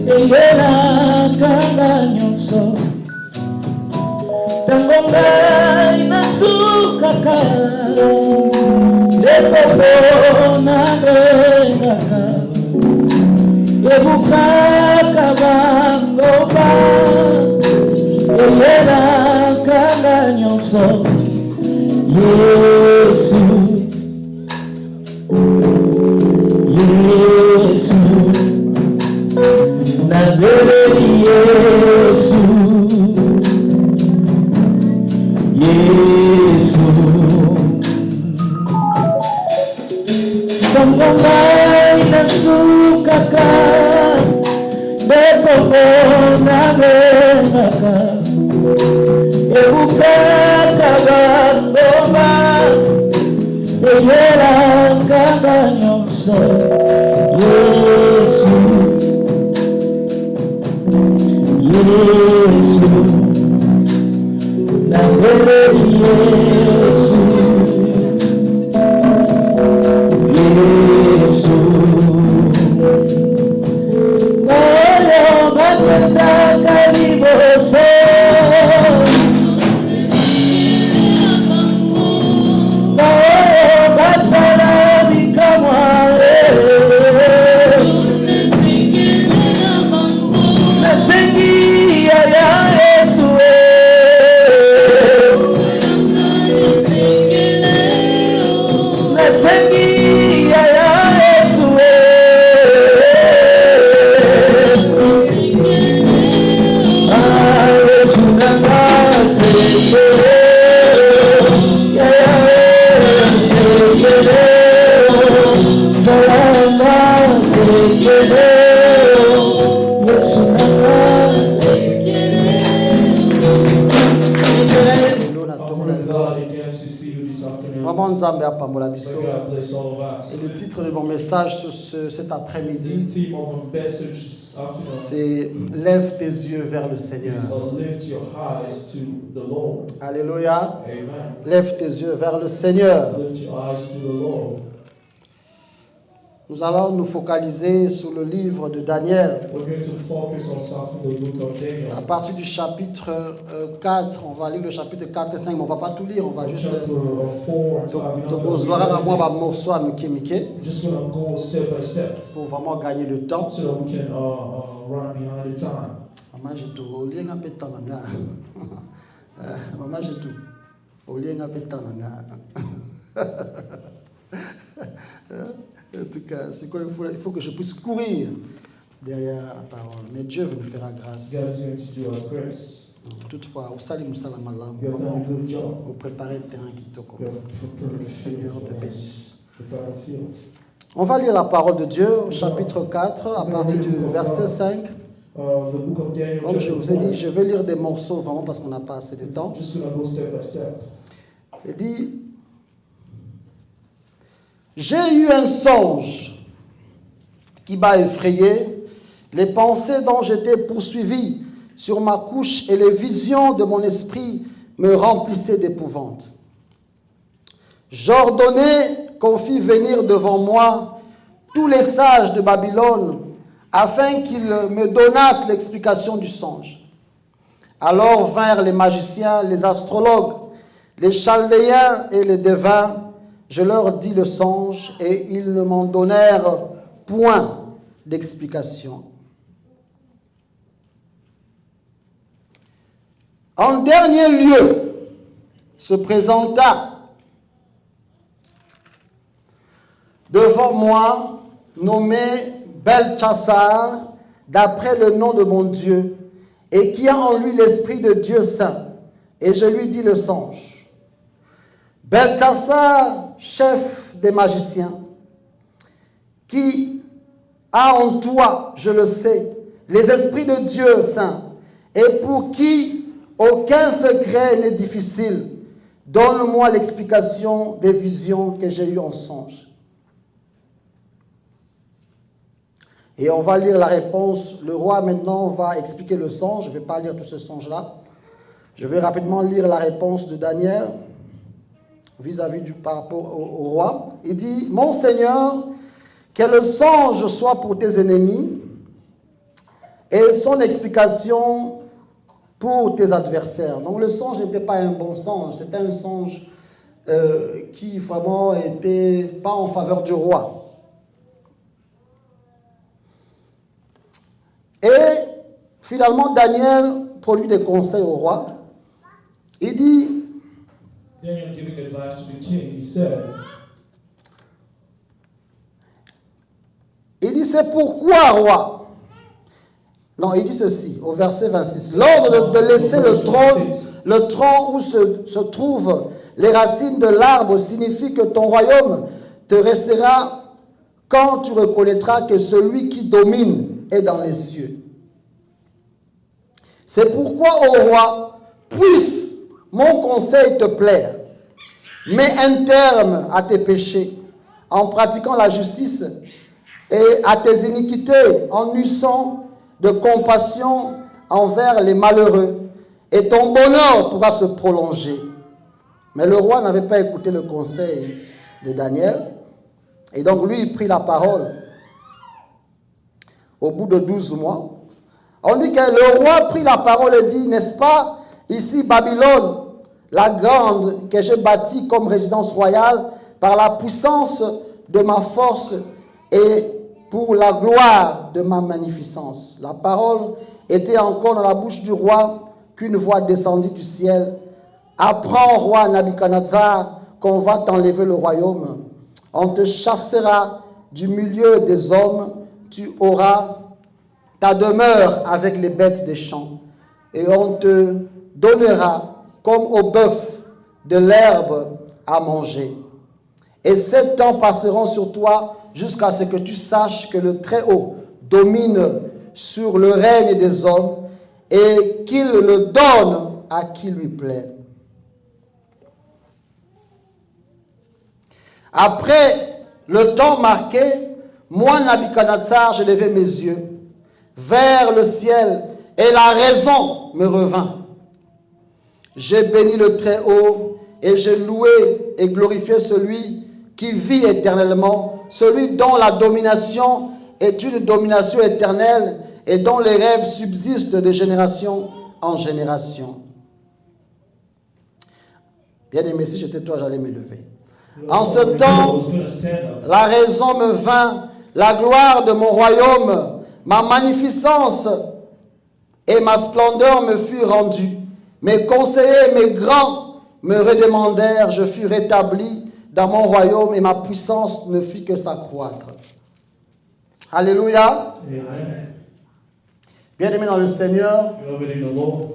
eyela kanga nyonso tango ngai nasukaka lekombo nabengaka ebukaka bangoba eyela kanga nyonso Yesu Yesu nabeleli Yesu Yesu tango ngai nasukaka bekombo nabengaka ebukaka bangoma eyela kanga nyonso Yesu Yesu nabeleli Yesu Yesu oyo batendaka liboso Et le titre de mon message cet après-midi, c'est « Lève tes yeux vers le Seigneur ». Alléluia. Lève tes yeux vers le Seigneur. Nous allons nous focaliser sur le livre de Daniel. À partir du chapitre 4, on va lire le chapitre 4 et 5, mais on ne va pas tout lire, on va juste pour vraiment gagner le temps. Maman, j'ai tout. Maman, j'ai tout. En tout cas, c'est quoi, il faut que je puisse courir derrière la parole. Mais Dieu veut nous faire la grâce. Toutefois, au salut, vous préparez le terrain qui toque. Le Seigneur te bénisse. On va lire la parole de Dieu, chapitre 4, à partir du verset 5. Comme je vous ai dit, je vais lire des morceaux vraiment parce qu'on n'a pas assez de temps. Il dit: j'ai eu un songe qui m'a effrayé, les pensées dont j'étais poursuivi sur ma couche et les visions de mon esprit me remplissaient d'épouvante. J'ordonnai qu'on fît venir devant moi tous les sages de Babylone afin qu'ils me donnassent l'explication du songe. Alors vinrent les magiciens, les astrologues, les chaldéens et les devins. Je leur dis le songe et ils ne m'en donnèrent point d'explication. En dernier lieu se présenta devant moi, nommé Beltchassar, d'après le nom de mon Dieu, et qui a en lui l'esprit de Dieu saint. Et je lui dis le songe. Beltchassar, chef des magiciens, qui a en toi, je le sais, les esprits de Dieu saint, et pour qui aucun secret n'est difficile, donne-moi l'explication des visions que j'ai eues en songe. Et on va lire la réponse. Le roi maintenant va expliquer le songe. Je ne vais pas lire tout ce songe-là. Je vais rapidement lire la réponse de Daniel vis-à-vis par rapport au roi. Il dit: mon Seigneur, que le songe soit pour tes ennemis et son explication pour tes adversaires. Donc le songe n'était pas un bon songe, c'était un songe qui vraiment n'était pas en faveur du roi. Et finalement, Daniel produit des conseils au roi. Il dit, Daniel giving advice to the king, he said, c'est pourquoi, roi? Non, il dit ceci, au verset 26. L'ordre de laisser le tronc où se trouvent les racines de l'arbre signifie que ton royaume te restera quand tu reconnaîtras que celui qui domine est dans les cieux. C'est pourquoi, ô roi, puisse mon conseil te plaire. Mets un terme à tes péchés en pratiquant la justice et à tes iniquités en usant de compassion envers les malheureux, et ton bonheur pourra se prolonger. Mais le roi n'avait pas écouté le conseil de Daniel, et donc lui, il prit la parole au bout de 12 mois. On dit que le roi prit la parole et dit, n'est-ce pas, ici Babylone, la grande que j'ai bâtie comme résidence royale par la puissance de ma force et pour la gloire de ma magnificence. La parole était encore dans la bouche du roi qu'une voix descendit du ciel. Apprends, roi Nabuchodonosor, qu'on va t'enlever le royaume. On te chassera du milieu des hommes. Tu auras ta demeure avec les bêtes des champs. Et on te donnera, comme au bœuf, de l'herbe à manger. Et 7 ans passeront sur toi jusqu'à ce que tu saches que le Très-Haut domine sur le règne des hommes et qu'il le donne à qui lui plaît. Après le temps marqué, moi, Nabuchodonosor, j'ai levé mes yeux vers le ciel et la raison me revint. J'ai béni le Très-Haut et j'ai loué et glorifié celui qui vit éternellement, celui dont la domination est une domination éternelle et dont les rêves subsistent de génération en génération. Bien aimé, si j'étais toi, j'allais me lever. En ce temps, la raison me vint, la gloire de mon royaume, ma magnificence et ma splendeur me furent rendues. Mes conseillers, mes grands me redemandèrent, je fus rétabli dans mon royaume et ma puissance ne fit que s'accroître. Alléluia. Amen. Bien-aimé dans le Seigneur, Beloved in the Lord,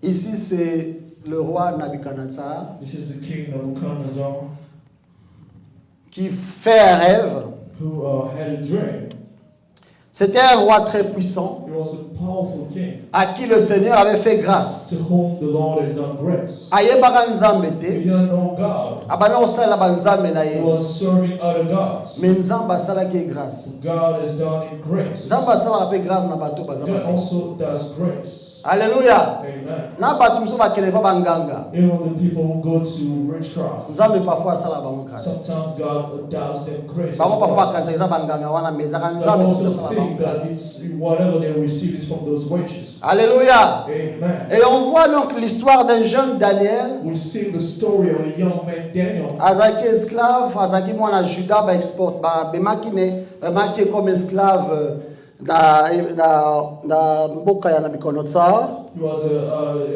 ici c'est le roi Nabuchodonosor this is the king Nebuchadnezzar qui fait un rêve. who had a dream. C'était un roi très puissant He was a powerful king à qui le Seigneur avait fait grâce. to whom the Lord has done grace. Ayebaka nzambe He te, didn't know God. abana osala banzambe na He ye, was serving other gods. mais nzambe asalaki grâce. God has done in grace. Nzambe asalaka mpe grâce na bato God bazamba. also does grace. Alléluia. Amen. Na bato mosusu bakende pa banganga, Even the people who go to witchcraft, nzambe parfois asala bango grâce. sometimes God does them grace. as Bango parfois well. bakanisaka eza banganga wana, mais ezaka They nzambe mosusu also asala bango think that grâce. it's whatever they receive is from those witches. Alléluia. Amen. Et on voit donc l'histoire d'un jeune Daniel, We see the story of a young man, Daniel. azalaki esclave, azalaki mwana Juda, bemaki comme esclave na mboka ya Nabuchodonosor. He was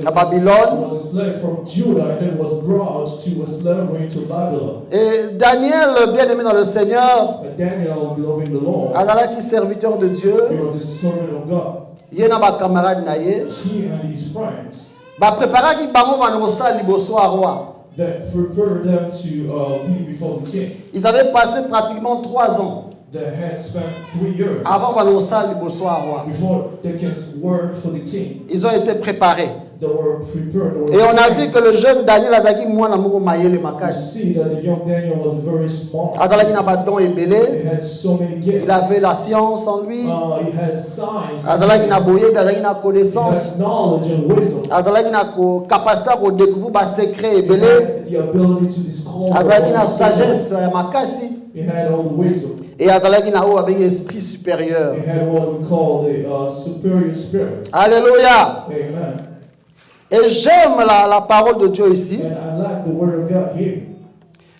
Babylon. He was a slave from Judah and then was brought to a slavery to Babylon. Et Daniel, bien aimé dans le Seigneur, But Daniel, loving the Lord, azalaki serviteur de he Dieu, was a servant of God. ye na bacamarade na ye, He and his friends bapreparaki bango bana kosala liboso ya roi. that prepared them to be before the king. Ils avaient passé pratiquement 3 ans They had spent 3 years avant bana kosala liboso ya roi. before they can work for the king. Ils ont été préparés. they were prepared. Et on a vu que le jeune Daniel azaki mwana moko mayele You makasi. see that the young Daniel was very smart. Azalaki na badon He ebele. had so many gifts. Il avait la science en lui. He had science. Azalaki na boyebi, azalaki na He connaissance. had knowledge and wisdom. Azalaki na capacité à découvrir ba secret He ebele. had the ability to discover. Azalaki all na the secrets. sagesse ya makasi. He had all the wisdom. Et azalaki na oyo abengi esprit supérieur. He had what we call the superior spirit. Alléluia. Amen. Et j'aime la parole de Dieu ici. And I like the word of God here.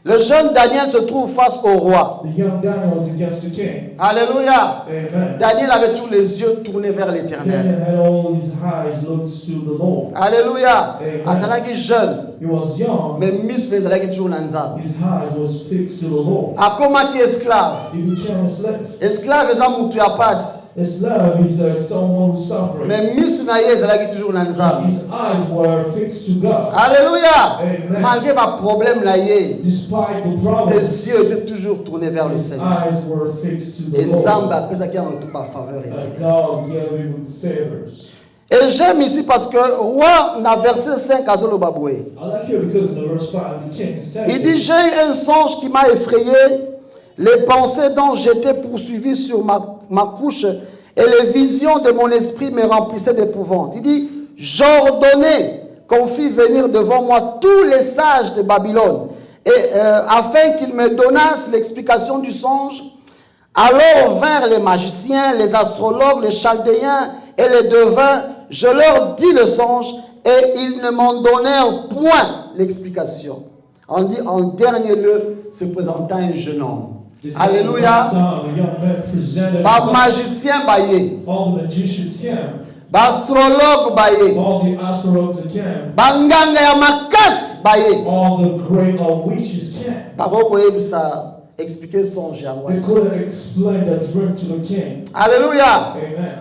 Le jeune Daniel se trouve face au roi. The young Daniel was against the king. Alléluia. Amen. Daniel avait tous les yeux tournés vers l'éternel. Daniel had all his eyes looked to the Lord. Alléluia. Amen. Azalaki jeune. He was young. Mais misme ezalaki toujours na nzambe. His eyes was fixed to the Lord. Akomaki esclave. He became a slave. Esclave eza mutu ya pasi. A slave is someone who's suffering. Mais misu na ye ezalaki toujours na nzambe. His eyes were fixed to God. Alléluia. Amen. Malgré ma problème na ye, Despite the problems, ses yeux étaient toujours tournés vers le his Seigneur. eyes were fixed to the Et Lord. nzambe apesaki yango tout par faveur. And God gave him favors. Et j'aime ici parce que roi na verset 5 azoloba boye. I like here because in the verse 5, the king said, Il dit, j'ai eu un songe qui m'a effrayé, les pensées dont j'étais poursuivi sur ma couche et les visions de mon esprit me remplissaient d'épouvante. Il dit, j'ordonnais qu'on fît venir devant moi tous les sages de Babylone, et, afin qu'ils me donnassent l'explication du songe. Alors vinrent les magiciens, les astrologues, les chaldéens et les devins. Je leur dis le songe et ils ne m'en donnèrent point l'explication. On dit en dernier lieu se présentant un jeune homme. Alléluia. The young man presented Ba magicien baye, all the magicians came, ba astrologue baye, all the astrologers came, ba nganga ya makasi baye. all the great witches came. Bako koyebisa expliquer songe ya They roi. couldn't explain the dream to the king. Alléluia. Amen.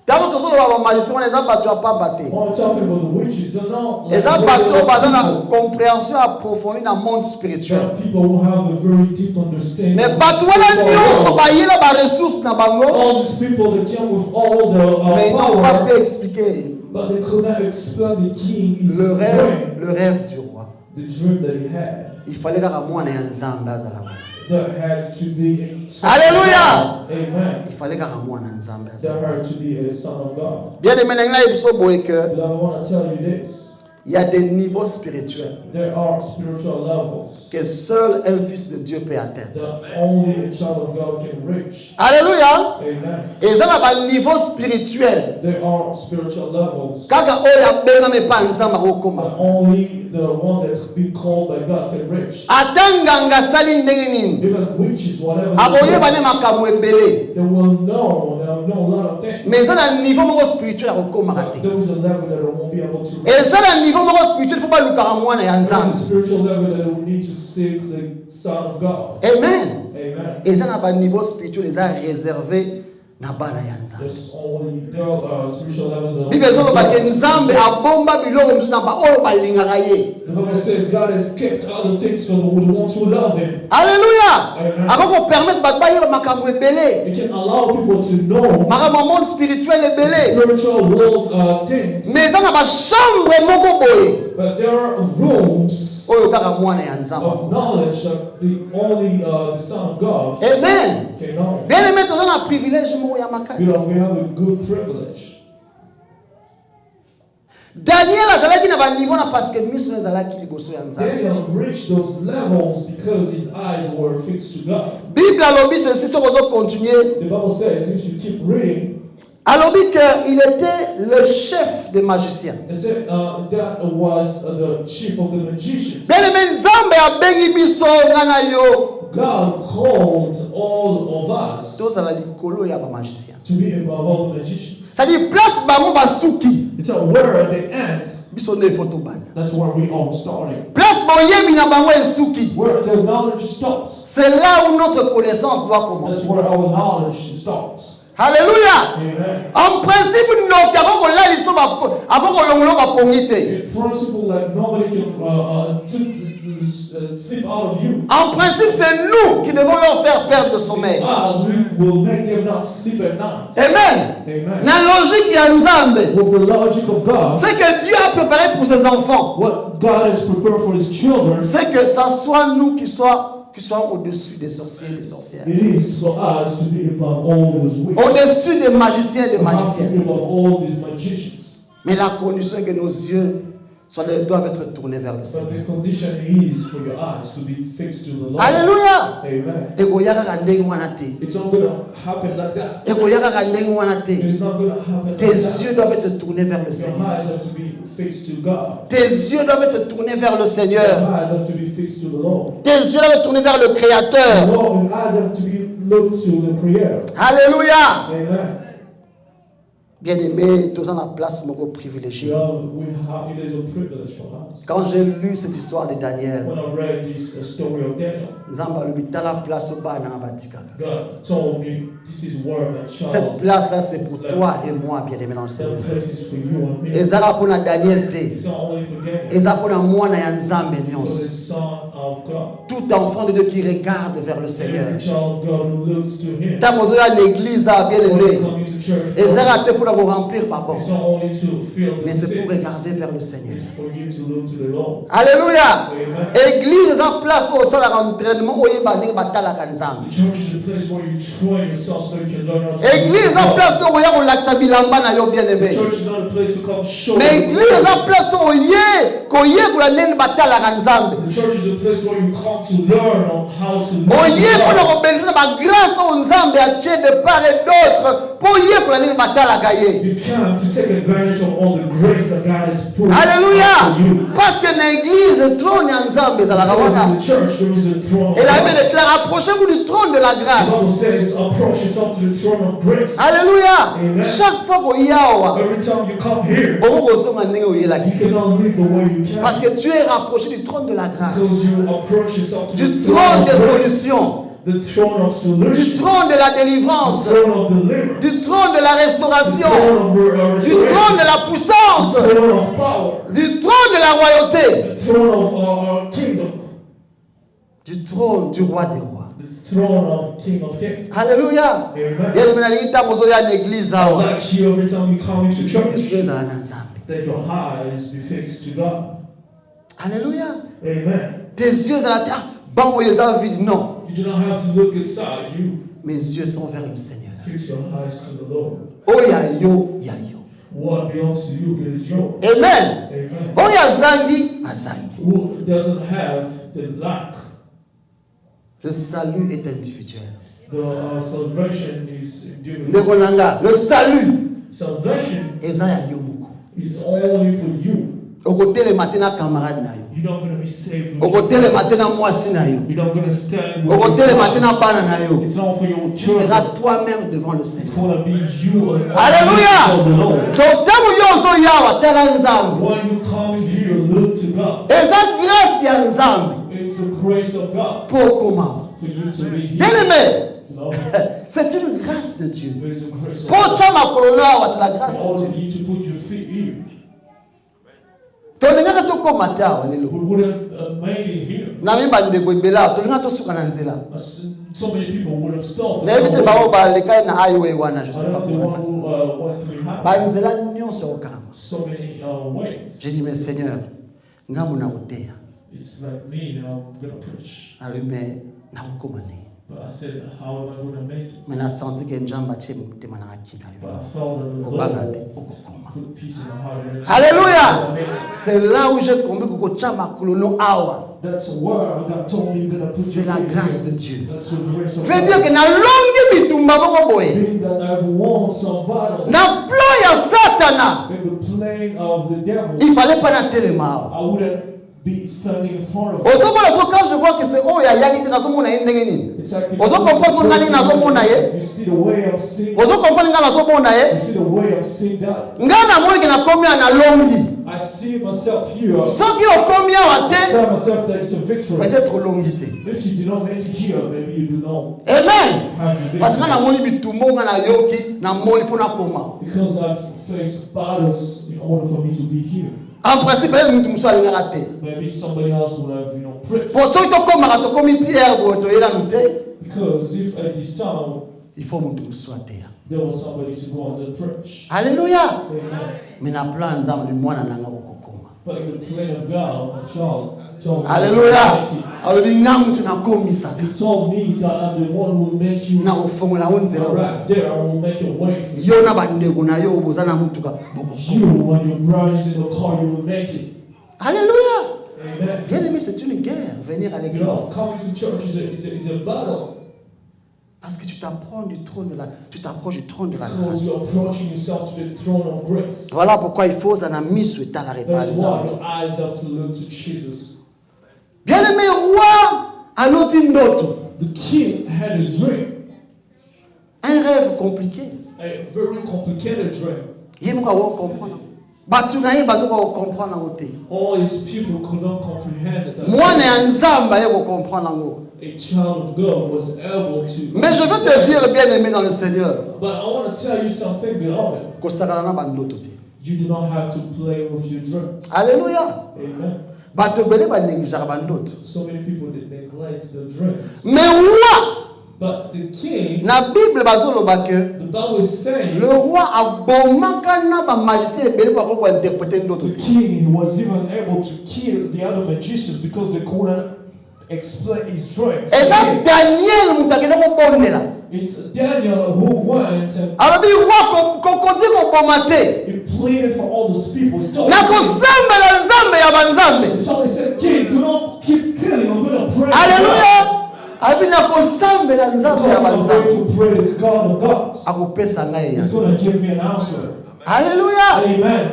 Tango tosoloba ba magicien wana eza bato ya pamba te. When we're talking about the witches, they're not like Eza bato regular baza na people. compréhension approfondie na monde There spirituel. are people who have a very deep understanding. Mais of bato the wana spiritual nyonso world. bayela ba ressources na bango, All these people that came with all the mais ils n'ont pas power, pu expliquer but they could not explain the king his le dream, rêve du roi. the dream that he had. Il fallait kaka mwana ya nzambe azala wana. There had to be a Alléluia. Amen. Il fallait kaka mwana nzambe There azala. had to be a son of God. Bien aimé na ngai biso boye que Beloved, I want to tell you this. il y a des niveaux spirituels There are spiritual levels que seul un fils de Dieu peut atteindre. that only a child of God can reach. Alléluia. Amen. Et ça na ba niveau spirituel. There are spiritual levels Kaka oyo abengami pa nzambe akokoma. that only the one that's been called by God can reach. Ata nganga sali ndenge nini, Even witches, whatever akoyeba they ne makambo ebele. do, they will know a lot of things. Mais eza na niveau moko spirituel akokomaka But te. there is a level that it won't be able to reach. Eza na niveau moko spirituel fo balukaka mwana ya There's nzambe. a spiritual level that it will need to seek the Son of God. Amen. Amen. Eza na ba niveau spirituel eza réservé na bana ya nzambe. There are spiritual levels that Bible ezoloba ke nzambe abomba biloko mosusu na baoyo balingaka ye. The Bible says God has kept other things for the ones who love Him. Alléluia. Amen. Akoko permettre bato bayeba makambo ebele. It can allow people to know Makambo ya monde spirituel ebele. spiritual world things. Mais eza na ba chambre moko boye But there are rooms oyo kaka mwana ya nzambe. of knowledge that only the Son of God Amen. can know. Bien aimé toza na privilège moko ya makasi. We have a good privilege. Daniel azalaki na ba niveau na parce que miso na ezalaki liboso ya nzambe. Daniel reached those levels because his eyes were fixed to God. Bible alobi ceci soki ozo continuer. The Bible says if you keep reading, Alobi qu'il était le chef des magiciens. it said that was the chief of the magicians. Bien aimé nzambe abengi biso ngana yo. God called all of us Tozala likolo ya ba magiciens. to be above all the magicians. C'est-à-dire place bango basuki. It's where at the end, Biso ne photo ban. that's where we all started. Place boyebi na bango esuki. Where the knowledge stops. C'est là où notre connaissance doit That's commencer. where our knowledge stops. Alléluia. Amen. En principe, non, akoko la liso ba akoko longolo ba pongi te. In principle, like nobody can slip out of you. En principe, c'est nous qui devons leur faire perdre le sommeil. As we will make them not sleep at night. Amen. Amen. La logique ya Nzambe, With the logic of God, c'est que Dieu a préparé pour ses enfants. what God has prepared for His children, C'est que ça soit nous qui soient au-dessus des sorciers et des sorcières. it is for us to be above all those witches, Au-dessus des magiciens et des for us to magiciennes. be above all these magicians. Mais la condition est que nos yeux doivent être tournés vers le But Seigneur. the condition is for your eyes to be fixed to the Lord. Alléluia. Amen. Ekoyaka ndenge wana te. It's not going to happen like that. Ekoyaka ndenge wana te. It's not going to happen like Tes that. yeux doivent être tournés vers le Your Seigneur. eyes have to be fixed to God. Tes yeux doivent être tournés vers le Your Seigneur. eyes have to be fixed to the Lord. Tes yeux doivent être tournés vers le Créateur. Your eyes have to be looked to the Creator. Alléluia. Amen. Bien-aimé, tous en la place, mon privilégié. It is a privilege for us. Quand j'ai lu cette histoire de Daniel, When I read this story of Daniel, Nzamba lobita la place au bas na batika. God told me this is where my Cette child, place-là, c'est pour toi et moi, bien-aimé dans le that Seigneur. place is for you and me. Ezara pour Daniel te. It's not only for Daniel, Ezara pour mwana ya Nzambe for nyonso. the Son of God. Tout enfant de Dieu qui regarde vers le Seigneur. Every child of God who looks to Him. Tant que à l'église, When bien-aimé. coming to church, Ezara te pour nous remplir, papa. it's not only to feel the Mais c'est pour sins, regarder vers le Seigneur. it's for you to look to the Lord. Alléluia. Amen. Église eza place où ça l'entraînement oyeba ndenge batalaka Nzambe. The church is a place where you train yourself so you can learn how to Église live eza God. place où oya kolakisa bilamba na yo bien-aimé. The church is not a place to come show. Mais église eza place où koyekola ndenge batalaka Nzambe. The church is a place where you come to learn on how to live Oyeba na God. kobelisa na bagrâce oyo Nzambe atie de part et d'autre po oyekola ndenge batalaka ye. You come to take advantage of all the grace that God has put Alléluia. for you. Parce que na église trône ya Nzambe ezalaka Because in wana. the church there is a throne of Et la Bible God. déclare approchez-vous du trône de la The grâce. Bible says, approach yourself to the throne of grace. Alléluia. Amen. Chaque fois koya awa Every time you come here, okokosonga ndenge oyelaki. you cannot live the way you can. Parce que tu es rapproché du trône de la grâce, Because you approach yourself to du the trône throne des of grace, solutions, the throne of du solution, trône de la the délivrance, throne of deliverance, du trône de la the restauration, throne of du trône restoration, de la puissance, the throne of power, du trône de la royauté, the throne of kingdom, du trône du roi des rois. the throne of King of Kings. Alléluia. Amen. Bien aimé, nalingi ntango ozoya na église I awa, like you every time you come into church, Yesu ezala na Nzambe. that your eyes be fixed to God. Alléluia. Amen. Tes yeux ezala te bango eza vide. Non, You do not have to look inside you. mes yeux sont vers le Seigneur. Fix your eyes to the Lord. Oya yo ya yo. What belongs to you is yours. Amen. Amen. Oya azangi azangi. Who doesn't have the lack? Le salut est individuel. The salvation is individual. Ndeko nanga, le salut Salvation eza ya yo moko. is only for you. Okotelema te na camarade na yo. You're not going to be saved. with Okotelema te na yourself. mwasi na yo. You're not going to stand with Okotelema te your na friends. bana na yo. It's not for your Tu children. seras toi-même devant le It's Seigneur. going to be you and Alléluia. of the Lord. Donc ntango yo ozoyawa tala Nzambe. When you come here, look to God. Eza grâce ya Nzambe It's the grace of God po okoma. for you to be here. Bien-aimé, No, c'est une grâce de Dieu. there is a grace of Po God. tia makolo na awa, c'est la grâce For all de of Dieu. you to put your feet here. Tolingaka tokoma te awa lelo. We wouldn't have made it here. Na mi bandeko ebele awa, tolingaka tosuka na nzela. So many people would have stopped. nayebi te bango balekaki na highway wana je I sais pas don't know the comment one who went through highway. banzela nyonso okama. So many ways. J'ai dit mais Seigneur ngambo na koteya It's like me, I'm going to preach. alobi mais nakokoma ndenge But I said, how am I going to make it? me nasanti ke nzambe atie motema nanga kina But I felt that the kobanga Lord te okokoma. put peace in my heart. And Alléluia. C'est là où j'ai compris que kotia makolo no awa. that's where God told me that I put C'est la grâce de Dieu. That's the grace of Veut dire que God. nalongi bitumba moko boye Meaning that I've won some battles na plan ya satana in the plane of the devil. il fallait pas natelema awa. I wouldn't be standing in front of him. Ozomona so quand je vois que c'est oyo ayaki te nazomona ye ndenge nini. It's like Ozo comprendre nga nini nazomona ye. you see the way I'm seeing. Ozo comprendre nga nazomona ye. You see the way I'm seeing that. Nga namoni ke nakomi awa nalongi. I see myself here. Soki okomi awa I te tell myself that it's a victory. peut-être olongi te. If you do not make it here, maybe you do not Amen. have the Parce que nga victory. namoni bitumba nga nayoki namoni mpona koma. Because I've faced battles in order for me to be here. En principe, mutu musu alingaka te. Maybe somebody else would have, preached. Pour soki tokomaka tokomi ti herbe toyelami te, Because if at this time il faut mutu musu ateya. there was somebody to go and preach. Alléluia. Amen. Mais na plan nzambe mwana nanga okokoma. But in the plan of God, a child Alléluia. Alobi nga mutu nakomisaka. He told me that I'm the one who will make you Na kofongola wo nzela. arrive there. I will make a way for you. Yo na bandeko na yo boza na mutuka bokokoma. You and your brothers in the car, you will make it. Alléluia. Amen. Bien aimé, c'est une guerre, venir à l'église. Coming to church is a battle. Parce que tu t'approches du trône de la Because grâce. you're approaching yourself to the throne of grace. Voilà pourquoi il faut un ami souhaitant la That is why réparation. your eyes have to look to Jesus. Bien aimé, roi a noté d'autres. The king had a dream, Un rêve compliqué. a very complicated dream. Il faut comprendre. Batunaye bazoka comprendre ngote. All his people could not comprehend that. Moi ne nzamba yeko comprendre ngo. A child of God was able to. Mais je veux te dire bien aimé dans le Seigneur. But I want to tell you something, beloved. Ko sakana na bandoto te. You do not have to play with your dream. Alléluia. Amen. Bato bele ba négliger bandoto. So many people that neglect the dreams. Mais roi But the king, na Bible bazoloba que the Bible is saying, le roi abomaka na ba magicien ebele ba ko interpréter ndoto the te. king was even able to kill the other magicians because they couldn't explain his dreams. Eza Daniel mutakene ko bondela. It's Daniel who went and Alobi roi kokoti ko bomate. he pleaded for all those people. He told Na the ko king, sambela nzambe ya banzambe. he said, king, do not keep killing. I'm going to pray. Alléluia. Abi na ko sambela So nzambe ya I'm banzambe. going to pray to the God of gods. Akopesa ngai ya. He's going to give me an answer. Alléluia. Amen.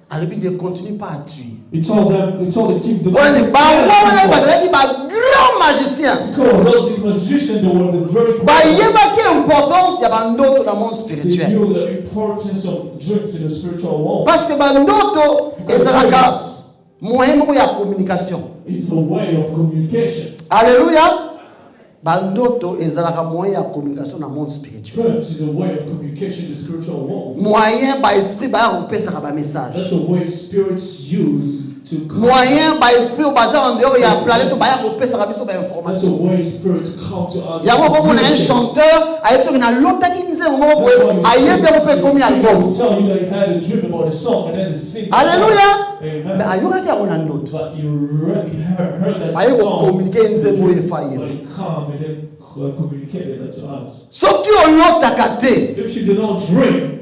Alobi ne continue pas à tuer. He told the king, do Wale not ba wana bazalaki ba grand magicien. because all these magicians, they were the very Ba yebaki importance ya bandoto na monde they spirituel. knew the importance of dreams in the spiritual world. Parce que bandoto ezalaka moyen moko ya communication. It's a way of communication. Alléluia. Bandoto ezalaka moyen ya communication na monde spirituel. Dreams is a way of communication in the spiritual world. Moyen ba esprit ba kopesaka ba message. That's a way spirits use to Moyen ba esprit baza en dehors ya planète ba kopesaka biso ba That's a information. way spirits come to us. Yango ko mona un chanteur ayebi na lotaki nzembo moko boye ayebi ko pe komi album. Tell you that he had a dream about a song and then the sing. Alléluia. Amen. Mais ayokaki yango na ndoto. But you already heard that Aye ko song. communiquer nzembo But efaye. he come and then communicated that to us. Soki olotaka te, If you do not dream,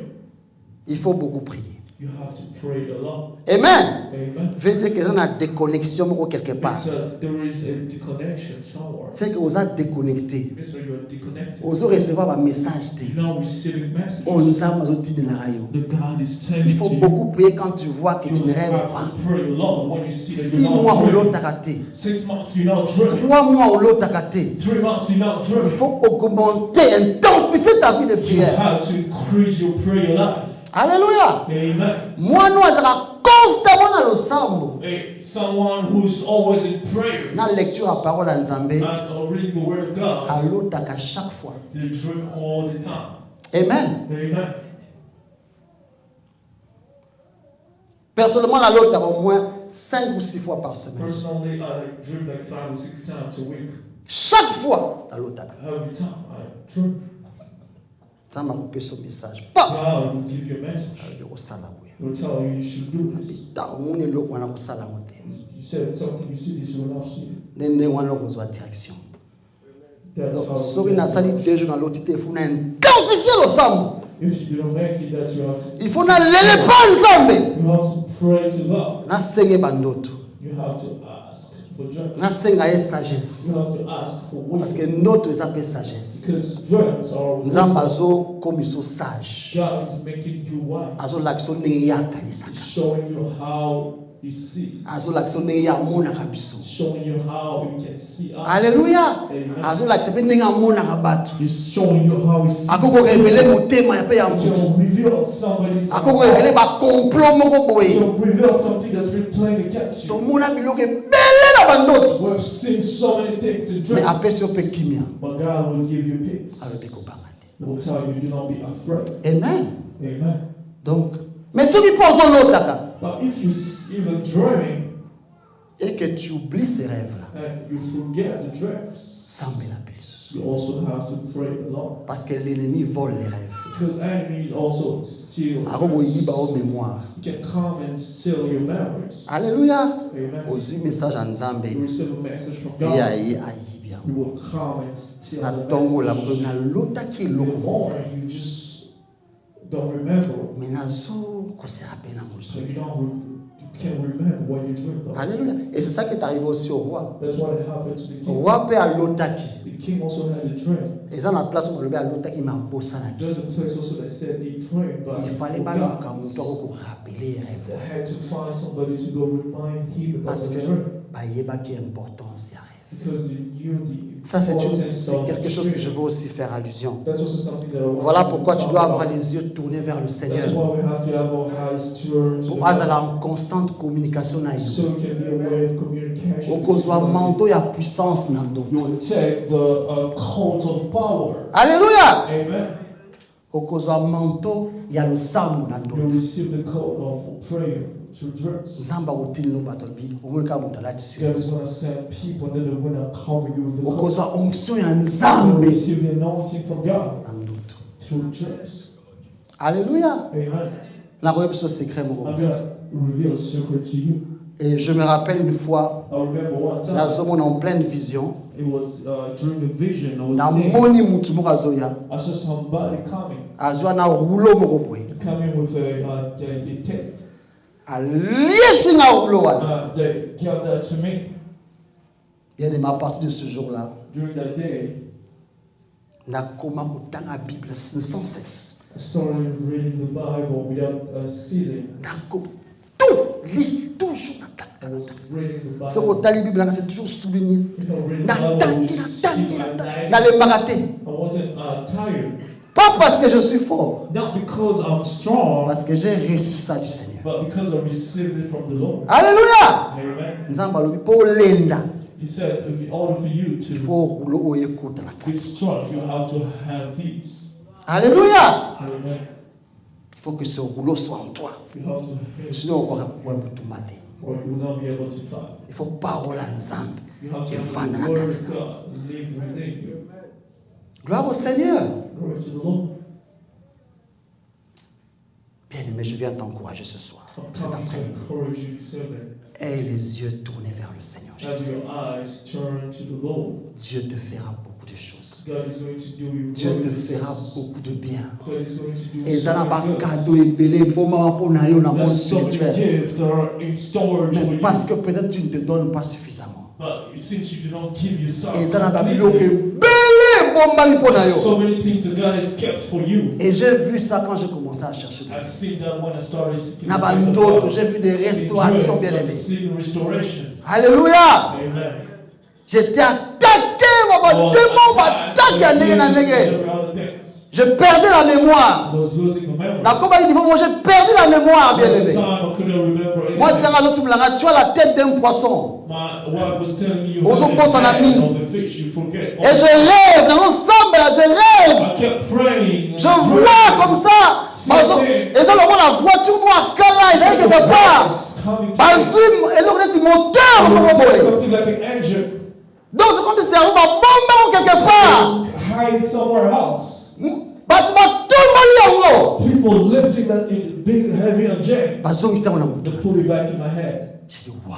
il faut beaucoup prier. you have to pray a lot. Amen. Amen. Veut dire que y a une déconnexion moko quelque part. There is a disconnection somewhere. C'est que vous êtes déconnecté. It's when you are disconnected. Vous recevoir un message te. You're now receiving messages. On nous a dit de la radio. The God is Il telling faut to you. beaucoup prier quand tu vois que tu You ne rêves have pas. to pray a lot when you see that 6 you're mois not au dreaming. lotaka te. 6 months you're not dreaming. 3 mois au lotaka te. 3 months you're not Il dreaming. faut augmenter, intensifier ta vie de You prière. have to increase your prayer life. Alléluia. Amen. Moi, nous avons constamment dans le sambo. Someone who's always in prayer Dans la lecture à parole en Zambé, and reading the word of God, à lotaka chaque fois. they dream all the time. Amen. Amen. Personnellement, la lotte au moins 5 ou 6 fois par semaine. Personally, I dream like 5 or 6 times a week. Chaque fois, la lotte. Every time I dream, Ça m'a coupé ce message. Pas. God will give you a message. Le rosala oui. He will tell you you should do this. Ta moni lo wana kosala ngote. You said something, you see this, you will not see it. Nende wana kozwa direction. That's how Soki na sali 2 jours na lotite il faut na intensifier le sambo. if you don't make it, that you have to, Il faut na lele pas nzambe. you have to pray to God. Na senge bandoto. You have to ask for dreams. Na senga ye sagesse. You have to ask for Parce que wisdom. ndoto eza pe sagesse. Because dreams are Nzambe wisdom. azo komiso sage. God is making you wise. Azo lakso ndenge yakanisaka. He's showing you how you see. Azo lakso ndenge yamonaka biso. He's showing you how you can see us. Alléluia. Amen. Azo lakisa pe ndenge amonaka bato. He's showing you how he sees. Akoko révéler motema ya pe ya He mutu. can reveal somebody's. Akoko révéler ba complot moko He boye. can reveal something that's been playing against you. Tomona biloko ebele na bandoto. We've seen so many things in Mais dreams. apesi yo pe kimia. But God will give you peace. Alobi kobanga te. He will tell you, do not be afraid. Amen. Amen. Donc, mais soki mpo ozolotaka, But if you even dreaming et que tu oublies ces rêves-là, and you forget the dreams, semble la paix ce soir. you also have to pray a lot. Parce que l'ennemi vole les rêves. Because enemies also steal Alors, il y dreams. a une mémoire. You can come and steal your memories. Alléluia. Amen. Aux message en Zambé. You receive a message from Et God. aïe, bien. You will come and steal Na the tongo la message. na lota ki In the loko. morning, you just don't remember. Mais nazo ko se rappelle na So mo. you can't remember what you dreamed of. Alléluia. Et c'est ça qui est arrivé aussi au roi. That's what happened to the Le king. roi peut à lotaki. The king also had a dream. Et ça na place où le à lotaki m'a bossa na. There's a place also that said he dreamed, but Il he fallait pas forgot. qu'on ko rappeler They rêve. had to find somebody to go remind him about Parce the que dream. ba yeba qui importance ya rêve. Because they knew the Ça c'est importance of quelque the chose que je dream. veux aussi faire allusion. That's also something that I want Voilà to pourquoi tu talk dois about. avoir les yeux tournés vers le Seigneur. That's why we have to have our eyes turned to Pour the avoir Lord. en constante communication na So yo. we can be aware of communication. Okozwa manteau ya puissance na You ndo. will take the coat of power. Alléluia. Amen. Okozwa manteau ya losambo na You ndo. receive the coat of prayer to dress. Nzamba otili no batolbi omulika mutala tsu. God is going to send people and then they're going to cover you with the coat. Okozwa onction ya You Nzambe receive the anointing from God na ndoto. through dress. Alléluia. Amen. Na robe so secret mo. I'm going to reveal a secret to you. Et je me rappelle une fois, I remember one time, nazomona en pleine vision, it was during the vision, I was na seeing, moni mutu moko azoya. I saw somebody coming Azwa na rouleau moko boye. with a tape. Aliesi na rouleau wana. They gave that to me. Bien aimé, à partir de ce jour-là, During that day, nakoma kotanga Bible sans cesse. I started reading the Bible without ceasing. Nako tout lit toujours I was reading the ce Bible. que Bible c'est toujours souligné. You know, reading the Natangi, Bible natangi, at natangi. night. Nalembaka te. I wasn't tired. Pas parce que je suis fort, Not because I'm strong, parce que j'ai reçu ça du Seigneur. but because I received it from the Lord. Alléluia. Amen. Nzamba lobi po lenda. He said, in order for you Il to faut rouleau oye kota na be kati. strong, you have to have these. Alléluia. Amen. Il faut que ce rouleau soit en toi. You have to have Sinon on va pouvoir butumate. or you will not be able to fly. Il faut parole à Nzambe. You have to Et have vana the na word kati. of God live within you. Gloire au Seigneur. Glory to the Lord. Bien aimé, je viens t'encourager ce soir, I'm cet coming to après-midi. encourage you this evening. Aie les yeux tournés vers le Seigneur Have Jésus. your eyes turned to the Lord. Dieu te fera beaucoup de choses. God is going to do you Dieu te great fera things. beaucoup de bien. God is going to do Et ça n'a so pas many good. cadeau et belé pour moi pour na yo na monde There's so many spirituel. gifts that are in storage for Mais you. parce que peut-être tu ne te donnes pas suffisamment. But since you do not give yourself Et ça n'a pas completely, que belé bombali pour na yo. so many things that God has kept for you. Et j'ai vu ça quand j'ai commencé à chercher le I've Seigneur. seen that when I started seeking Na the face of bandoto, God. j'ai vu des In restaurations dreams, bien I've aimées. seen restoration. Alléluia. Amen. J'étais attaqué, mon démon m'a attaqué à ndenge na ndenge. Je perdais la mémoire. I was losing the memory. Na komba niveau moi j'ai perdu la mémoire bien At the aimé. time, I couldn't remember Moi c'est anything. un autre blanga, tu as la tête d'un poisson. My wife was telling you Ozo about post the en head abîme. of the fish, you forget. Et je rêve dans l'ensemble là, je rêve. I kept praying. Je vois comme ça. Et ça la voiture moi kala, ils étaient quelque part. Bazum et l'autre dit moteur mon boy. Something like an engine. Donc c'est comme si c'est un bombe quelque part. Hide somewhere else. Bâtiment tout le monde People lifting that in big heavy engine. Bazum c'est on a To put it back in my head. J'ai dit waouh.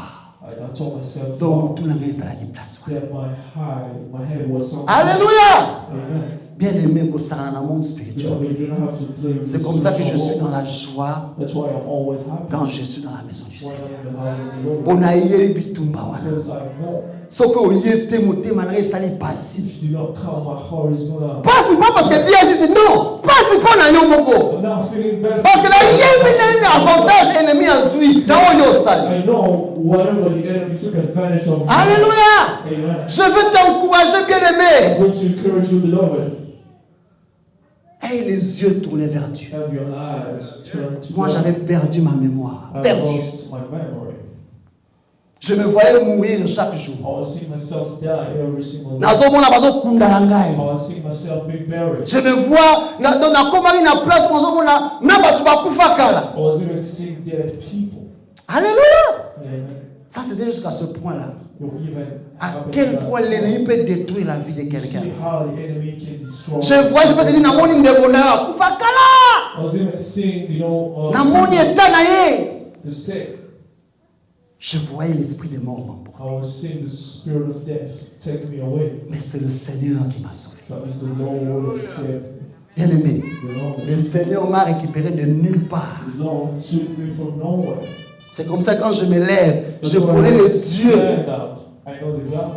I told myself Donc tout le reste à la place. that my head was something. Alléluia. Amen. Bien aimé pour ça dans le monde You spirituel. know, you don't have to play with C'est the comme ça que je spiritual suis dans world. la joie That's why I'm always happy quand je suis dans la maison du when Seigneur. I'm in the house of the Lord. Bonaye bitumba wana. Because I know Soko oyete motema na esali pasi. if you do not come, my heart is gonna. Pasi pas parce que Dieu c'est non. Pasi pas na yo moko. I'm not feeling bad. Parce que la yebi na avantage ennemi azui. Na oyo sali. I know whatever the enemy took advantage of. Alléluia. Amen. Je veux t'encourager bien aimé. I'm going to encourage you, beloved. Aie les yeux tournés vers Dieu. Have your eyes turned to Moi God. j'avais perdu ma mémoire. I Perdu. lost my memory. Je me voyais mourir chaque jour. I was seeing myself die every single day. Nazomona bazokunda na I ngai. was seeing myself being buried. Je me vois na komaki na place nazomona na bato bakufa kala. I was even seeing dead people. Alléluia. Amen. Ça, c'était jusqu'à ce point-là. You'll even À happen quel to that. point l'ennemi peut détruire la vie de quelqu'un. See how the enemy can destroy. Je peux te dire, namoni ndebonera, kufakala. I was even seeing, Namoni etanaye. the state. Je voyais l'esprit de mort m'emporter. I was seeing the spirit of death take me away. Mais c'est le Seigneur qui m'a sauvé. That was the Lord who saved me. Bien aimé, The Lord, le Seigneur m'a récupéré de nulle part. the Lord took me from nowhere. C'est comme ça quand je me lève, je That's why connais when I le Dieu stand up, I know the God.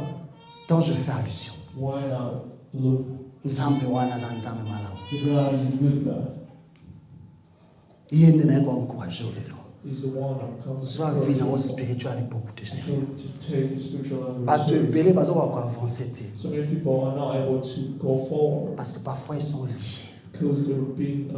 dont je fais allusion. Why not look? Nzambe wana za nzambe malamu. The God is a good God. Yeye ndiye anayekuencourager lelo. He's the one I'm coming Sois vivant spirituel avec beaucoup de to Seigneur. take the spiritual Bato language. ebele bazo kwa avancer te. So many people are not able to go forward Parce que parfois ils sont liés. because they're being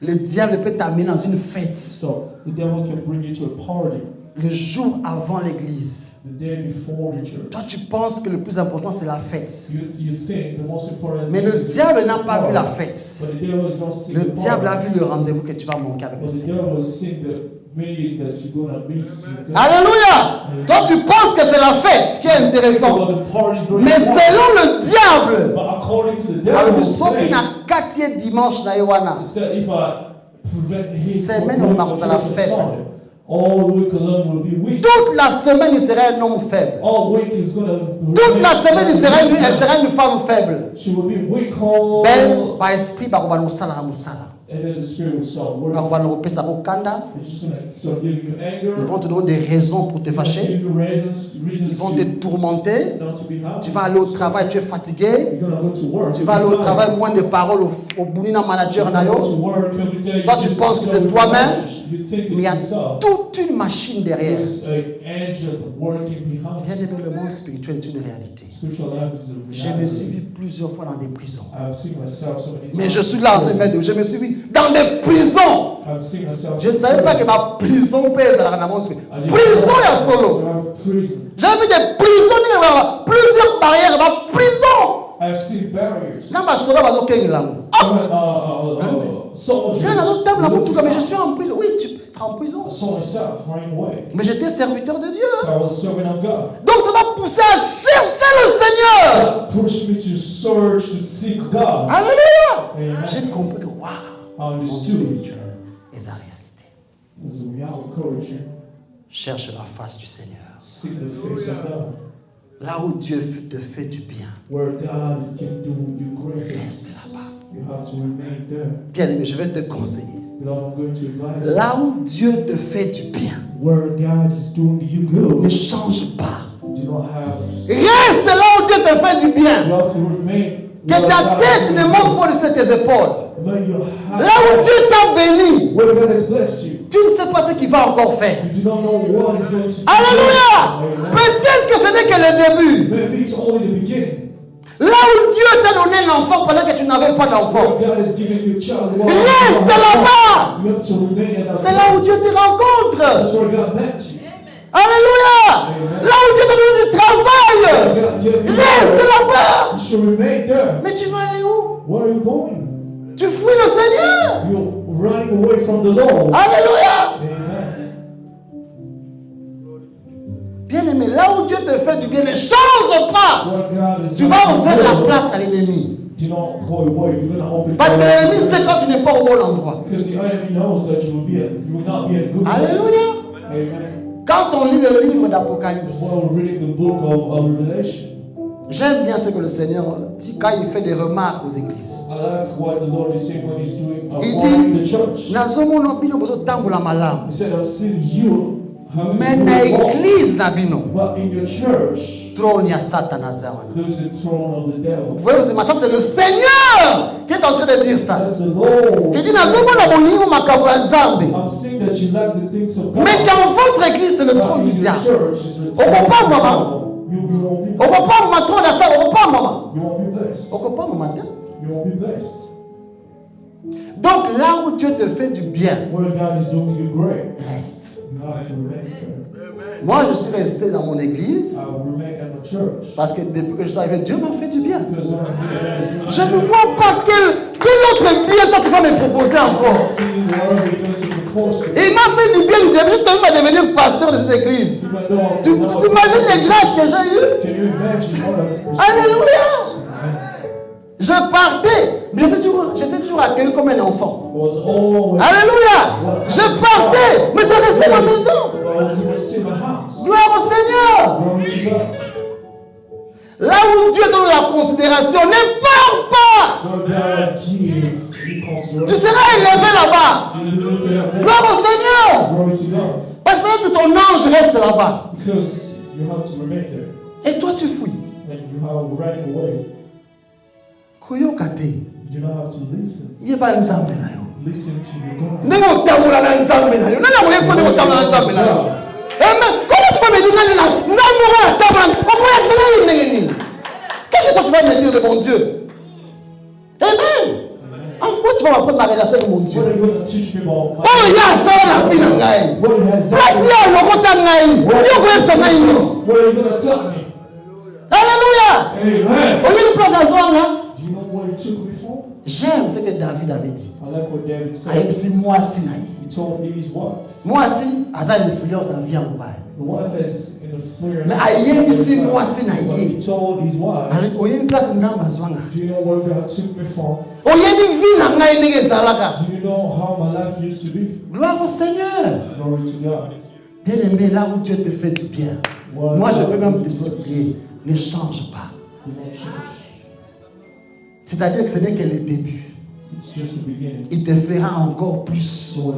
Le diable peut t'amener dans une fête so the devil can bring you to a party le jour avant l'église. the day before the church. Toi tu penses que le plus important c'est la fête. You think the most important Mais thing le is diable the n'a pas vu la party. fête. But the devil is not seeing Le the diable a party. vu le rendez-vous que tu vas manquer avec le But the Seigneur. devil is seeing the meeting that you're gonna miss. Alléluia! Toi tu penses que c'est la fête qui est intéressant. Well, the party is very Mais important. selon le diable, But according to the alors devil, soki na kati dimanche na Yohana, he said if I prevent him Semaine from on going marche to dans la church on fête. Sunday, all week long will be weak. toute la semaine il sera un homme faible. All week is gonna. Toute la semaine elle sera une femme faible. She will be weak all. Ben, par esprit, baroba musala musala. And then the spirit will start working. Baroba no pesa kanda. It's just gonna start giving you anger. Ils vont te donner des raisons pour te Give fâcher. you reasons Ils vont te to tourmenter. not to be happy. Tu vas aller au travail, tu es fatigué. You're gonna go to work. Tu vas aller au travail, moins de paroles au bounina manager na Go to yo. work every day. Toi, You tu just penses que start c'est with toi-même, your you think Mais il y a it's yourself. toute une machine derrière. There's an engine working behind. Bien aimé, le monde spirituel est une réalité. Spiritual life is a Je me reality. suis vu plusieurs fois dans des prisons. I've seen myself so many Mais je times. suis là en train de mettre, je me suis vu dans des prisons. I've seen myself. Je ne savais pas que ma prison pèse dans la monde. I didn't Prison know et à solo. there are prison. J'ai vu des prisonniers, plusieurs barrières, ma prison. I've seen barriers. Quand ma solo va donc là. Soldiers. Viens dans notre table là, tout mais je suis en prison. Oui, tu es en prison. I saw myself running away. Mais j'étais serviteur de Dieu. I was serving of God. Donc ça m'a poussé à chercher le Seigneur. God pushed me to search, to seek God. Alléluia. Amen. J'ai compris que waouh, I mon understood spirituel est sa réalité. As we have encouraged you, Cherche la face du Seigneur. seek the face of God. Là où Dieu te fait du bien, Where God can do you great reste things. là-bas. You have to remain there. Bien aimé, je vais te conseiller. Beloved, I'm going to advise you. Là où Dieu te fait du bien, Where God is doing you ne good, change pas. do not have. Reste là où Dieu te fait du bien. You have to remain. Que ta tête ne monte pas de tes épaules. But you have. Là où Dieu t'a béni, Where God has blessed you, tu ne sais pas ce qu'il va encore faire. you do not know what is going to do. Alléluia. Amen. Peut-être que ce n'est que le début. Maybe it's only the beginning. Là où Dieu t'a donné l'enfant pendant que tu n'avais pas d'enfant. Where God has given you a child. Reste là-bas. You have to remain at that C'est là où Dieu te That's rencontre. where God met you. Alléluia. Là où Dieu t'a donné du travail. God gave you Reste there. là-bas. You should remain there. Mais tu vas aller où? Where are you going? Tu fuis le Seigneur. You're running away from the Lord. Alléluia. Amen. Bien aimé, là où Dieu te fait du bien, ne change pas. Where God is Tu vas not ouvrir la good, place à l'ennemi. do not go away. You're going to open Parce que the l'ennemi sait quand tu n'es pas au bon endroit. Because the enemy knows that you will not be at good place. Alléluia. Amen. Quand on lit le livre d'Apocalypse, While we're reading the book of Revelation, j'aime bien ce que le Seigneur dit quand il fait des remarques aux églises. I like what the Lord is saying when He's doing Il warning the dit, church. nazomona bino bozotambola malamu. He said, I've seen you having Mais a na good walk, église na bino, but in your church, trône ya Satan azawana. there's the throne of the devil. Vous voyez, ça c'est le Seigneur qui est en train de dire ça. That's the Lord. Il dit, nazomona bolingo makambo ya Nzambe. I'm seeing that you like the things of God. Mais dans votre église, c'est le But trône du in your diable. church is the On comprend, throne of the maman? devil. You won't be On blessed. comprend ma trône à ça, on comprend maman. You won't be blessed. On comprend maman. You won't be blessed. Donc là où Dieu te fait du bien, Where God is doing you great, reste. you have to remain there. Moi, je suis resté dans mon église I will remain at my church. parce que depuis que je suis arrivé, Dieu m'a fait du bien. Because when I'm here, Je ne vois pas quel autre bien toi tu vas me proposer encore. seeing wherever you're going to forced to. Il m'a fait du bien du début, justement, il m'a devenu pasteur de cette église. Even though Tu t'imagines les grâces que j'ai eues? Can you imagine all of Alléluia! Je partais, mais j'étais toujours accueilli comme un enfant. was always Alléluia! Je partais, mais ça restait ma maison. it was still a house. Gloire au Seigneur! Glory to God. Là où Dieu donne la considération, ne pars pas! Lord God, give Tu consideration. seras élevé là-bas. You live there. Gloire au Seigneur! Glory to God. Parce que ton ange reste là-bas. Because you have to remain there. Et toi, tu fuis. And you have running away. Koyokate. You do not have to listen. Yeba nzambe na yo. Listen to your God. Ndenge otambola na nzambe na yo. Nani akoyebisa ndenge otambola na nzambe na yo? Amen. Comment tu peux me dire nani na nzambe ngo na tambola? Okoya tsela yo ndenge nini? Qu'est-ce que toi tu vas me dire de mon Dieu? Amen. En quoi tu vas m'apprendre ma relation avec mon Dieu? What are you going to teach me about my Oh, ya ça la vie na ngai. What has Place that? ya lokota ngai. Yo koyebisa ngai no. What are you going to tell me? Alléluia. Amen. Oyebi place azwanga. Do you know what he took me for? J'aime ce que David avait dit. I like what David said. Ayebisi mwasi na ye. He told his wife. Mwasi aza influence na vie ya mobali. The wife has interference. Mais ayebisi mwasi na But ye. he told his wife. Oyebi place nzambe azwanga. Do you know where God took me from? Oyebi vie na ngai ndenge ezalaka. Do you know how my life used to be? Gloire au Seigneur. Glory to God. Bien aimé, là où Dieu te fait du bien. Well, Moi, je peux God même te is supplier, ne change pas. Do not change. C'est-à-dire que ce n'est que le début. It's just the beginning. Il te fera encore plus. So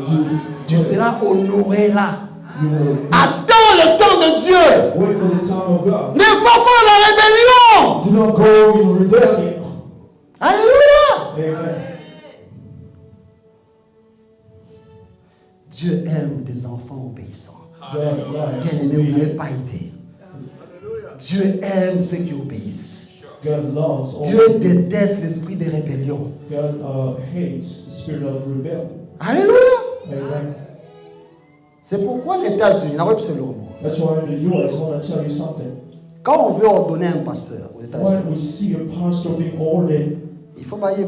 Tu seras honoré là. you will Attends le temps de Dieu. wait for the time of God. Ne va pas la rébellion. Do not go in rebellion. Alléluia. Amen. Dieu aime des enfants obéissants. God Bien likes aimé, vous n'avez obedience. pas idée. Dieu aime ceux qui obéissent. God loves all. Dieu déteste l'esprit de rébellion. God hates the spirit of rebellion. Alléluia. Amen. C'est pourquoi les États-Unis, That's why in the US, I want to tell you something. quand on veut ordonner un pasteur aux États-Unis, When we see a pastor being ordained, il faut bailler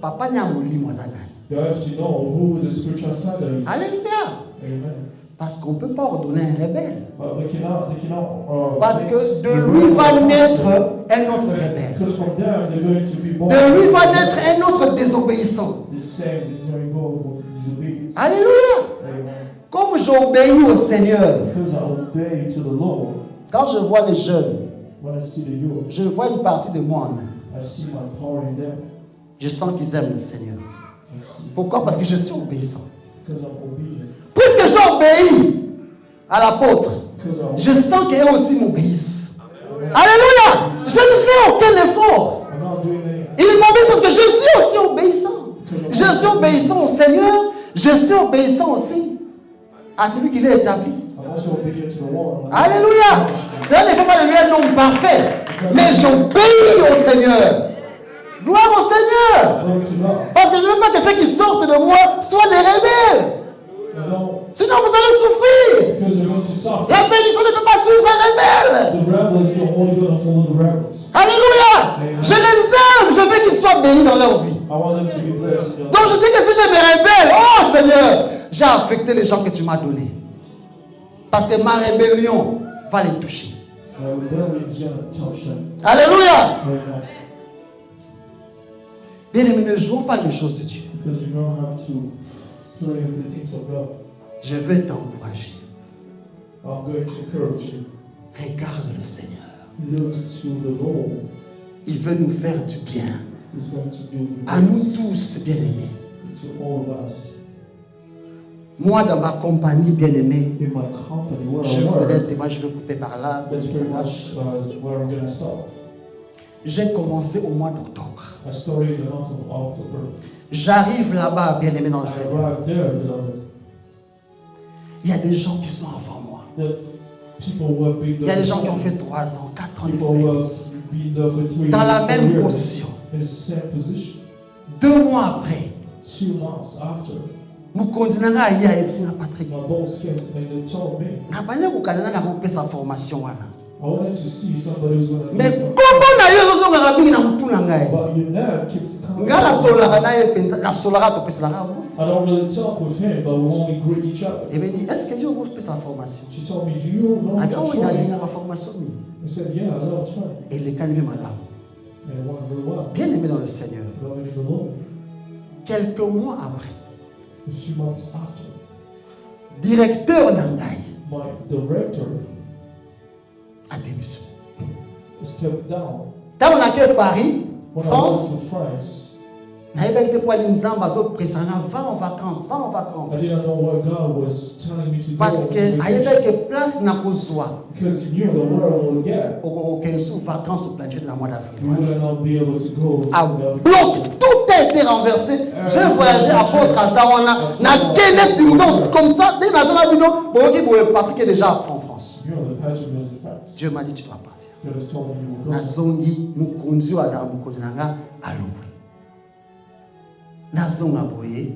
papa nyamuli mwazanani. you have to know who the spiritual father is. Alléluia. Amen. Parce qu'on ne peut pas ordonner un rebelle. But they cannot Parce que place de the lui rule va of the naître pastor. un autre rebelle. Because from there they're going to be born. De lui va naître un autre désobéissant. The same is going to go for disobedience. Alléluia. Amen. Comme j'obéis au Seigneur, Because I obey to the Lord, quand je vois les jeunes, when I see the youth, je vois une partie de moi en eux. I see my power in them. Je sens qu'ils aiment le Seigneur. I see Pourquoi? Parce que je suis obéissant. because I'm obedient. Puisque j'obéis à l'apôtre, Because I'm, je sens qu'eux aussi m'obéissent. Alléluia! Je ne fais aucun effort. I'm not doing anything. Ils m'obéissent parce que je suis aussi obéissant. Je suis obéissant au Seigneur. Je suis obéissant aussi à celui qui l'a établi. I'm also obedient to the Lord. Alléluia! C'est-à-dire, il ne faut pas devenir un homme parfait. Mais j'obéis au Seigneur. Gloire au Seigneur. Glory to God. Parce que je ne veux pas que ceux qui sortent de moi soient des rebelles. You know, Sinon, vous allez souffrir. because they're going to suffer. La bénédiction ne peut pas suivre un rebelle. The rebels, you're only going to follow the rebels. Alléluia. Je les aime. Je veux qu'ils soient bénis dans leur vie. I want them to be blessed. in their Donc je sais que si je me rebelle, oh Seigneur, j'ai affecté les gens que tu m'as donnés. Parce que ma rébellion va les toucher. My rebellion is going to touch them. Alléluia. Amen. Bien aimé, ne jouons pas les choses de Dieu. Because you don't have to play with the things of God. Je veux t'encourager. I'm going to encourage you. Regarde le Seigneur. Look to the Lord. Il veut nous faire du bien. He's going to do the À nous best tous, bien aimés. to all of us. Moi, dans ma compagnie, bien aimée, In my company, where je I voudrais work, témoigner, je vais couper par là. that's pretty much where I'm going to stop. J'ai commencé au mois d'octobre. I started the month of October. J'arrive là-bas, bien aimé dans le I Seigneur. arrived there, beloved. Il y a des gens qui sont avant moi. The people who have been Il y a there des gens qui ont before fait me, 3 ans, 4 ans people who d'expérience. have been there for 3 Dans la years, même 4 years, position. in the same position. 2 mois après, 2 months after, nous continuons à y aller à Patrick. my boss came and they told me, Na bande kukanana na kupesa formation wana. I wanted to see somebody who's going to Mais comment na yo zo ngara bingi na mutuna ngai. But your nap keeps coming. Nga nasolaka na ye penza nasolaka topeselaka mbote. I don't really talk with him, but we only greet each other. Et me dit, est-ce que yo opesa formation? She told me, do you know Abi how awo to train? inalingaka formation mingi. I said, yeah, I love training. Elekani mpe malamu. And it went very well. Bien aimé dans le Seigneur. Loving in the Lord. Quelques mois après, A few months after, directeur na ngai my director a démissionné. stepped down. Ntango nake Paris, When I France, went to France, nayebaki te po ali nzambe azopresanga va en vacances, va en I vacances. didn't know what God was telling me to do. Parce on que vacation. ayebaki ke place na kozwa Because he knew the world would get. okokende sur vacances au planifié dans le mois We d'avril. would not be able to go. À bloc, tout a été renversé. J'ai voyagé à Port Kazawana, na kende simundo comme ça, dès na zona bino, boyoki boye Patrick est déjà en France. You know, the pageant was in France. Dieu m'a dit tu dois partir. God has told me you will go. Nazongi mokonzi oyo azala mokonzi na nga alongwe. Nazonga boye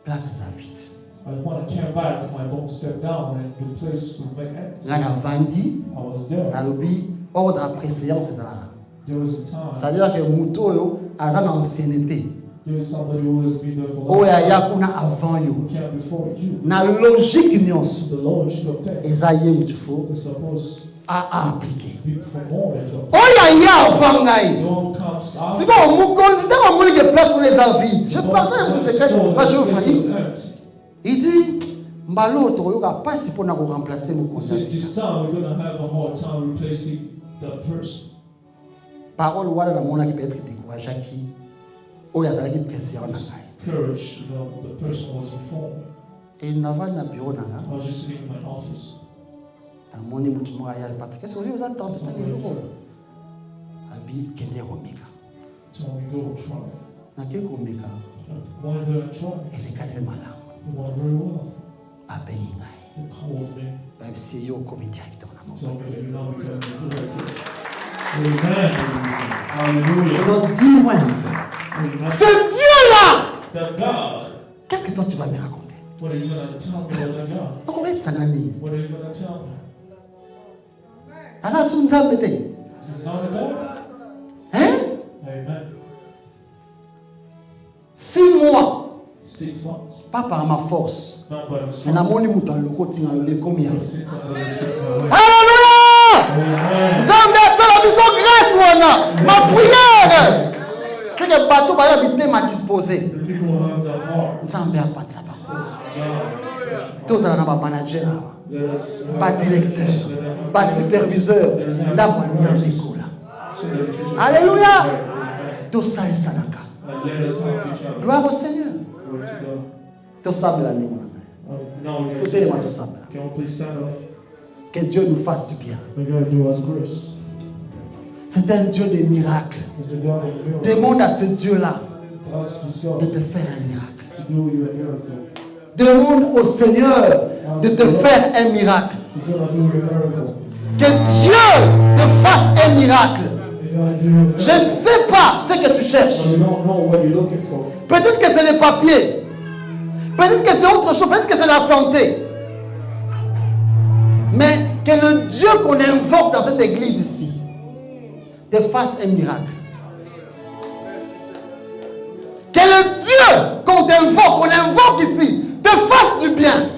place eza vide. And when I came back, my boat stepped down and the place was empty. Nga navandi I was there. nalobi ordre après séance ezalaka. There was a time. C'est-à-dire que moto oyo aza na ancienneté There was somebody who was been there for oyo long. aya kuna avant yo. Who came before you. Na logique nyonso The logic of things eza ye moto fo is supposed a appliquer. to be for moment of. Oyo aya avant The ngai. one who comes out. Siko mokonzi ntango amoni que place pour les vide. Je partage ce secret parce que je vous empty. il dit mbalo tokoyoka pasi mpona koremplacer He mokonzi said, ya sika. this time we're going to have a hard time replacing that person. Parole wana namonaki peut-être décourageaki oyo azalaki président na ngai. Courage, you know, the person was informed. Et navandi na bureau na nga I was just sitting in my office. namoni motu moko aya Patrick est-ce que oza tante tani eloko abi kende komeka Told me go try. nake komeka I wanted to try. elekani mpe malamu It went very well. babengi ngai They called me. babisi yo okomi directeur na moko. Told me that you're not becoming a director. Amen. Hallelujah. Alors dis-moi un peu, Amen. ce Dieu-là, That God, qu'est-ce que toi tu vas me raconter? what are you going to tell me about that God? okoyebisanga nini? What are you going to tell me? aza su nzambe te It's not a God. hein? Amen. 6 mois 6 months. pas par ma force Not by the mais strength. namoni moto aloko ntina lolekomi ya Since I was a Alléluia! Amen. Nzambe asala biso grâce wana ma prière c'est que bato baya bitema disposé The people who have the heart. nzambe apatisa bango God. tozala na bamanager awa Let us badirecteur basuperviseur ndako ya nzambe ekola so that it is- Alléluia! Amen. tosalisanaka And let us help each other. gloire au Seigneur Glory to God. tosambela ndenge na ngai Now we're totelema going to tosambela can we please stand up? que Dieu nous fasse du bien. May God do us grace. C'est un Dieu des miracles. As the God of miracles, Demande à ce Dieu-là ask His de God te faire un miracle. to do you a miracle. Demande au Seigneur de te faire un miracle. He's going to do you a miracle. Que Dieu te fasse un miracle. He's going to do you a Je ne sais pas ce que tu cherches. But you don't know what you're looking for. Peut-être que c'est les papiers. Peut-être que c'est autre chose. Peut-être que c'est la santé. Mais que le Dieu qu'on invoque dans cette église ici te fasse un miracle. Que le Dieu qu'on invoque ici, te fasse du bien.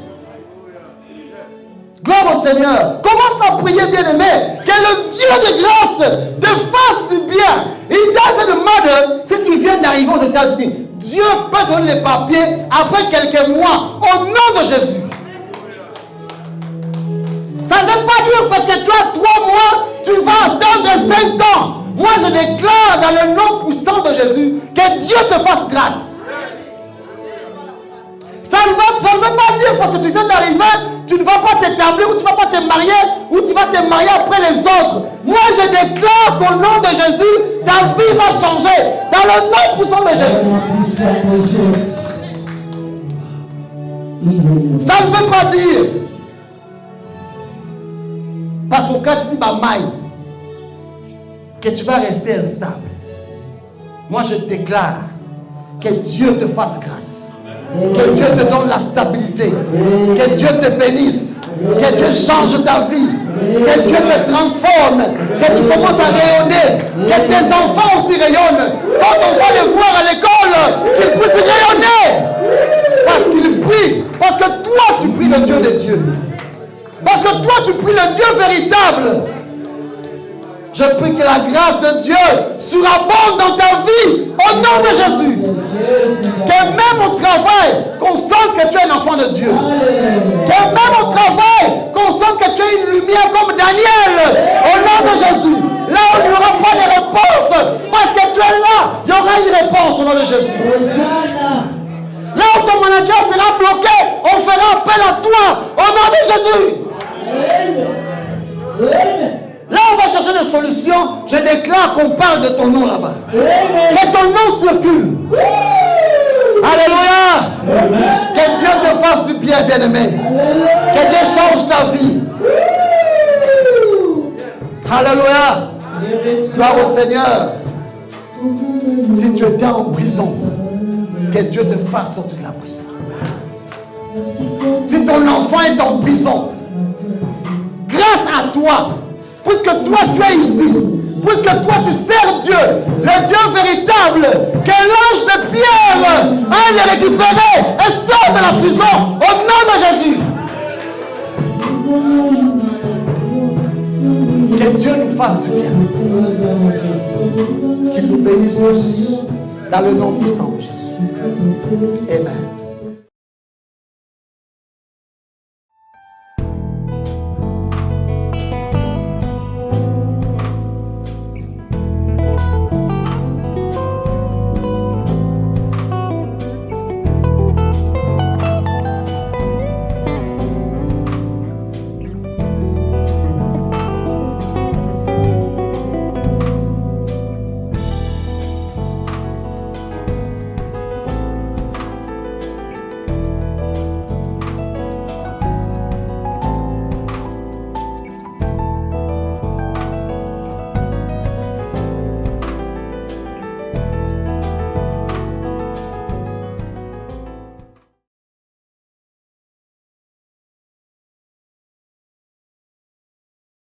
Gloire au Seigneur. Commence à prier, bien-aimé. Que le Dieu de grâce te fasse du bien. It doesn't matter si tu viens d'arriver aux États-Unis. Dieu peut donner les papiers après quelques mois. Au nom de Jésus. Ça ne veut pas dire parce que tu as 3 mois, tu vas attendre 5 ans. Moi, je déclare dans le nom puissant de Jésus que Dieu te fasse grâce. Ça ne veut pas dire parce que tu viens d'arriver, tu ne vas pas t'établir ou tu ne vas pas te marier ou tu vas te marier après les autres. Moi, je déclare qu'au nom de Jésus, ta vie va changer. Dans le nom puissant de Jésus. Ça ne veut pas dire parce qu'au cas d'ici, que tu vas rester instable. Moi, je déclare que Dieu te fasse grâce. Que Dieu te donne la stabilité. Que Dieu te bénisse. Que Dieu change ta vie. Que Dieu te transforme, que tu commences à rayonner, que tes enfants aussi rayonnent. Quand on va les voir à l'école, qu'ils puissent rayonner. Parce qu'ils prient, parce que toi tu pries le Dieu des dieux. Parce que toi tu pries le Dieu véritable. Je prie que la grâce de Dieu surabonde dans ta vie, au nom de Jésus. Que même au travail, qu'on sente que tu es un enfant de Dieu. Que même au travail, qu'on sente que tu es une lumière comme Daniel, au nom de Jésus. Là où il n'y aura pas de réponse, parce que tu es là, il y aura une réponse au nom de Jésus. Là où ton manager sera bloqué, on fera appel à toi, au nom de Jésus. Là, on va chercher des solutions. Je déclare qu'on parle de ton nom là-bas. Que ton nom circule. Alléluia. Que Dieu te fasse du bien, bien-aimé. Que Dieu change ta vie. Alléluia. Gloire au Seigneur. Si tu étais en prison, que Dieu te fasse sortir de la prison. Si ton enfant est en prison, grâce à toi, puisque toi tu es ici, puisque toi tu sers Dieu, le Dieu véritable, que l'ange de Pierre aille le récupérer et sort de la prison au nom de Jésus. Que Dieu nous fasse du bien. Qu'il nous bénisse tous dans le nom puissant de Jésus. Amen.